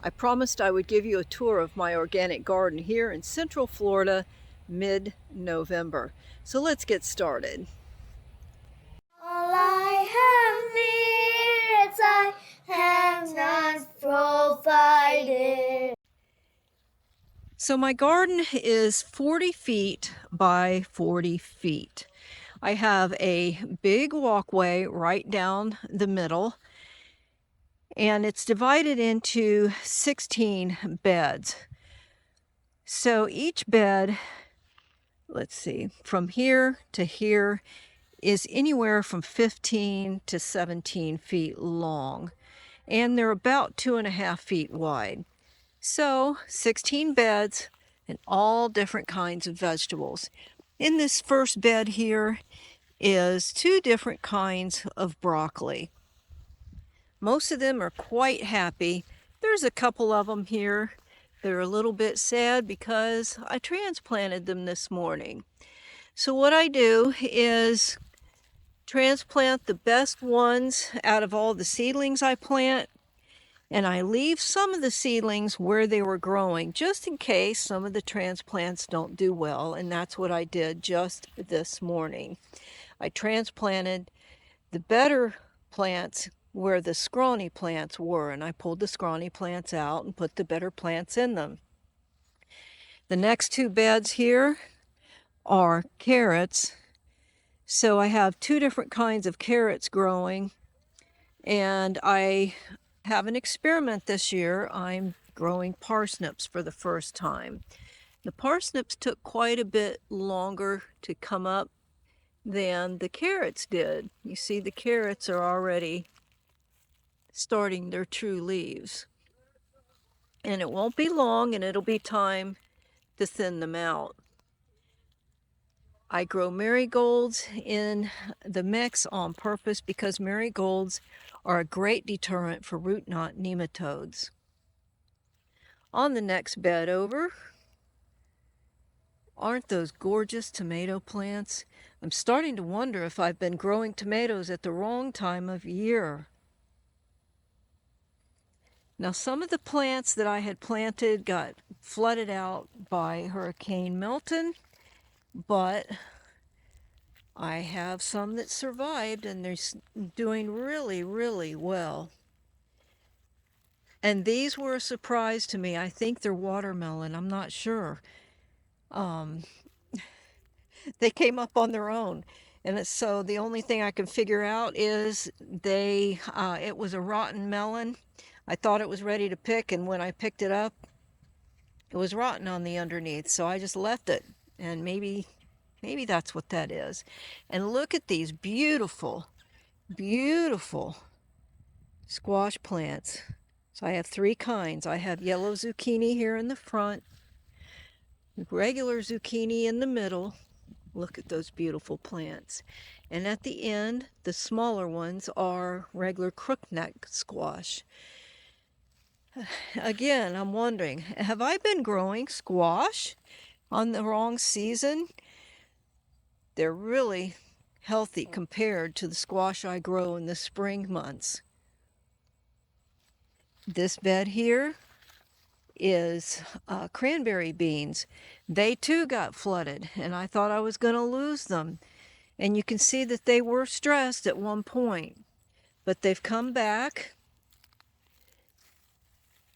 I promised I would give you a tour of my organic garden here in Central Florida, mid-November. So let's get started. All I have needs, I have not provided. So my garden is 40 feet by 40 feet. I have a big walkway right down the middle, and it's divided into 16 beds. So each bed, let's see, from here to here is anywhere from 15 to 17 feet long, and they're about 2.5 feet wide. So 16 beds and all different kinds of vegetables. In this first bed here is 2 different kinds of broccoli. Most of them are quite happy. There's a couple of them here. They're a little bit sad because I transplanted them this morning. So what I do is transplant the best ones out of all the seedlings I plant, and I leave some of the seedlings where they were growing just in case some of the transplants don't do well, and that's what I did just this morning. I transplanted the better plants where the scrawny plants were, and I pulled the scrawny plants out and put the better plants in them. The next 2 beds here are carrots. So I have 2 different kinds of carrots growing, and I have an experiment this year. I'm growing parsnips for the first time. The parsnips took quite a bit longer to come up than the carrots did. You see, the carrots are already starting their true leaves. And it won't be long, and it'll be time to thin them out. I grow marigolds in the mix on purpose because marigolds are a great deterrent for root knot nematodes. On the next bed over, aren't those gorgeous tomato plants? I'm starting to wonder if I've been growing tomatoes at the wrong time of year. Now, some of the plants that I had planted got flooded out by Hurricane Milton, but I have some that survived, and they're doing really, really well. And these were a surprise to me. I think they're watermelon. I'm not sure. They came up on their own. And so the only thing I can figure out is it was a rotten melon. I thought it was ready to pick, and when I picked it up, it was rotten on the underneath. So I just left it, and maybe that's what that is. And look at these beautiful, beautiful squash plants. So I have 3 kinds. I have yellow zucchini here in the front, regular zucchini in the middle. Look at those beautiful plants. And at the end, the smaller ones are regular crookneck squash. Again, I'm wondering, have I been growing squash on the wrong season? They're really healthy compared to the squash I grow in the spring months. This bed here is cranberry beans. They too got flooded, and I thought I was going to lose them. And you can see that they were stressed at one point, but they've come back.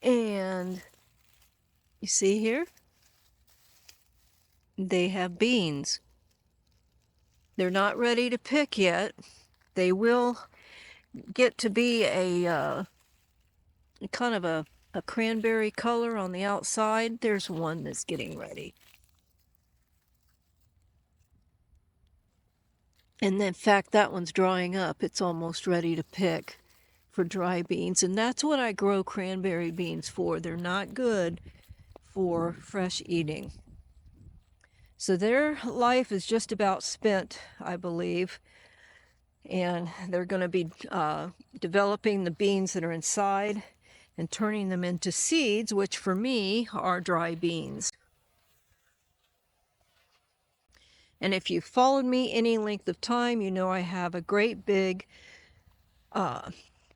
And you see here, they have beans. They're not ready to pick yet. They will get to be a kind of a cranberry color on the outside. There's one that's getting ready. And in fact, that one's drying up. It's almost ready to pick for dry beans. And that's what I grow cranberry beans for. They're not good for fresh eating. So their life is just about spent, I believe. And they're going to be developing the beans that are inside and turning them into seeds, which for me are dry beans. And if you've followed me any length of time, you know I have a great big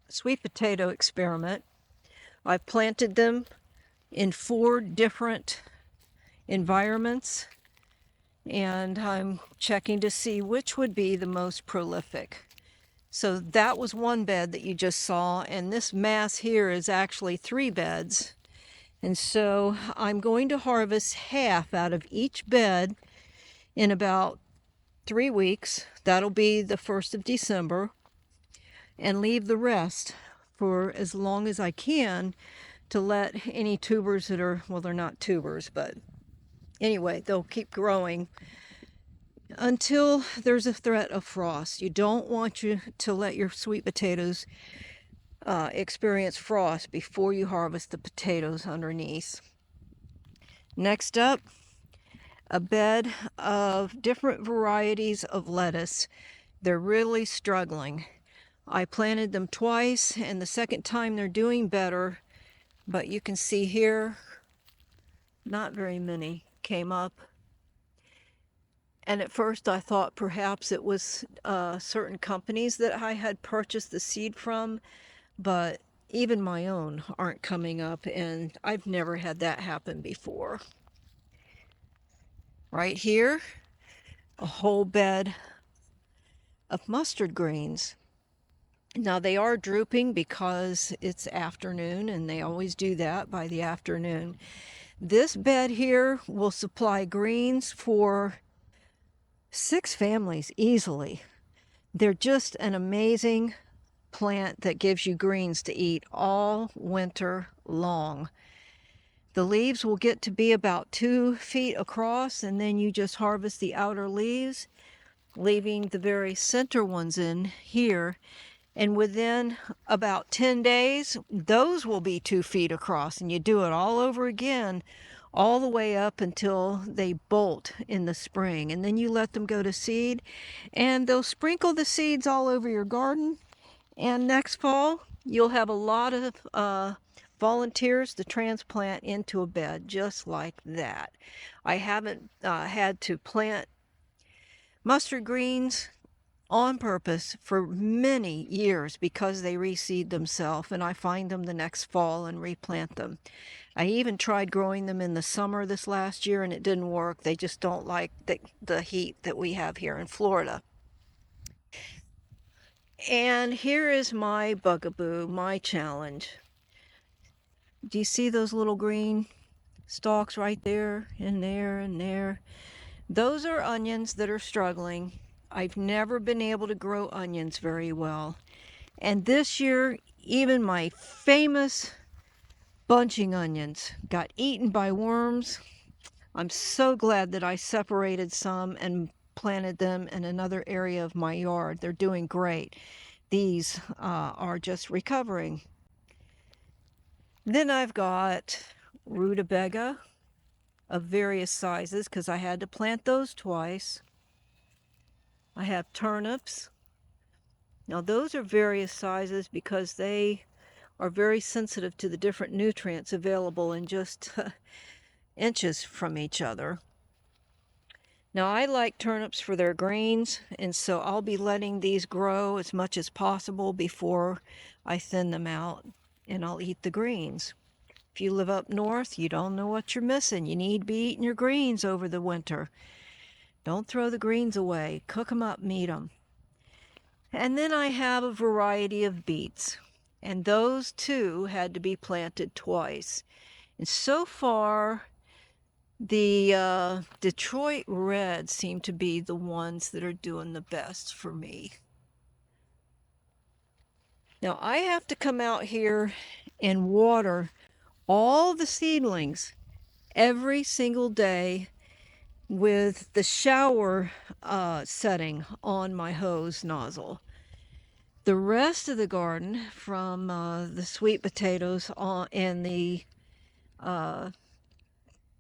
sweet potato experiment. I've planted them in 4 different environments, and I'm checking to see which would be the most prolific. So that was one bed that you just saw, and this mass here is actually 3 beds. And so I'm going to harvest half out of each bed in about 3 weeks. That'll be the 1st of December, and leave the rest for as long as I can to let any tubers that are, well, they're not tubers, but anyway, they'll keep growing until there's a threat of frost. You don't want you to let your sweet potatoes experience frost before you harvest the potatoes underneath. Next up, a bed of different varieties of lettuce. They're really struggling. I planted them twice, and the second time they're doing better, but you can see here, not very many came up. And at first I thought perhaps it was certain companies that I had purchased the seed from, but even my own aren't coming up, and I've never had that happen before. Right here, a whole bed of mustard greens. Now they are drooping because it's afternoon, and they always do that by the afternoon. This bed here will supply greens for 6 families easily. They're just an amazing plant that gives you greens to eat all winter long. The leaves will get to be about 2 feet across, and then you just harvest the outer leaves, leaving the very center ones in here. And within about 10 days, those will be 2 feet across, and you do it all over again, all the way up until they bolt in the spring. And then you let them go to seed, and they'll sprinkle the seeds all over your garden. And next fall, you'll have a lot of volunteers to transplant into a bed just like that. I haven't had to plant mustard greens on purpose for many years because they reseed themselves, and I find them the next fall and replant them. I even tried growing them in the summer this last year, and it didn't work. They just don't like the heat that we have here in Florida. And here is my bugaboo, my challenge. Do you see those little green stalks right there and there and there? Those are onions that are struggling. I've never been able to grow onions very well. And this year, even my famous bunching onions got eaten by worms. I'm so glad that I separated some and planted them in another area of my yard. They're doing great. These are just recovering. Then I've got rutabaga of various sizes because I had to plant those twice. I have turnips. Now those are various sizes because they are very sensitive to the different nutrients available in just inches from each other. Now I like turnips for their greens, and so I'll be letting these grow as much as possible before I thin them out, and I'll eat the greens. If you live up north, you don't know what you're missing. You need to be eating your greens over the winter. Don't throw the greens away. Cook them up and eat them. And then I have a variety of beets, and those too had to be planted twice. And so far, the Detroit Reds seem to be the ones that are doing the best for me. Now I have to come out here and water all the seedlings every single day with the shower setting on my hose nozzle. The rest of the garden, from the sweet potatoes and the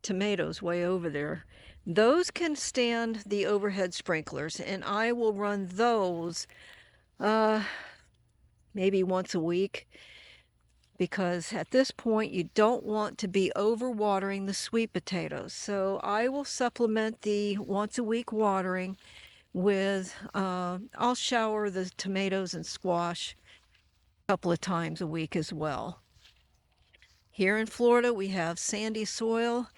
tomatoes way over there, those can stand the overhead sprinklers, and I will run those maybe once a week, because at this point you don't want to be overwatering the sweet potatoes. So I will supplement the once a week watering with, I'll shower the tomatoes and squash a couple of times a week as well. Here in Florida, we have sandy soil,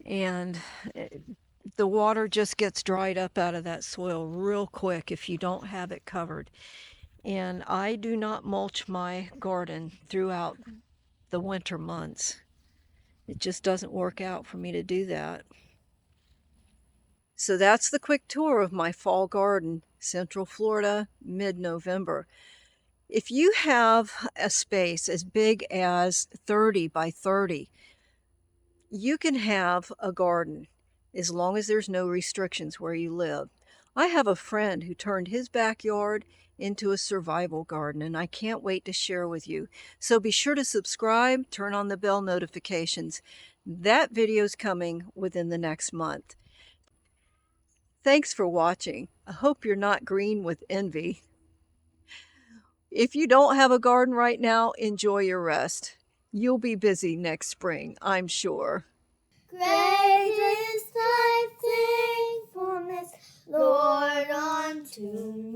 and the water just gets dried up out of that soil real quick if you don't have it covered. And I do not mulch my garden throughout the winter months. It just doesn't work out for me to do that. So that's the quick tour of my fall garden, Central Florida, mid-November. If you have a space as big as 30 by 30, you can have a garden as long as there's no restrictions where you live. I have a friend who turned his backyard into a survival garden, and I can't wait to share with you. So be sure to subscribe, turn on the bell notifications. That video's coming within the next month. Thanks for watching. I hope you're not green with envy. If you don't have a garden right now, enjoy your rest. You'll be busy next spring, I'm sure. Great is thy faithfulness, Lord, unto me.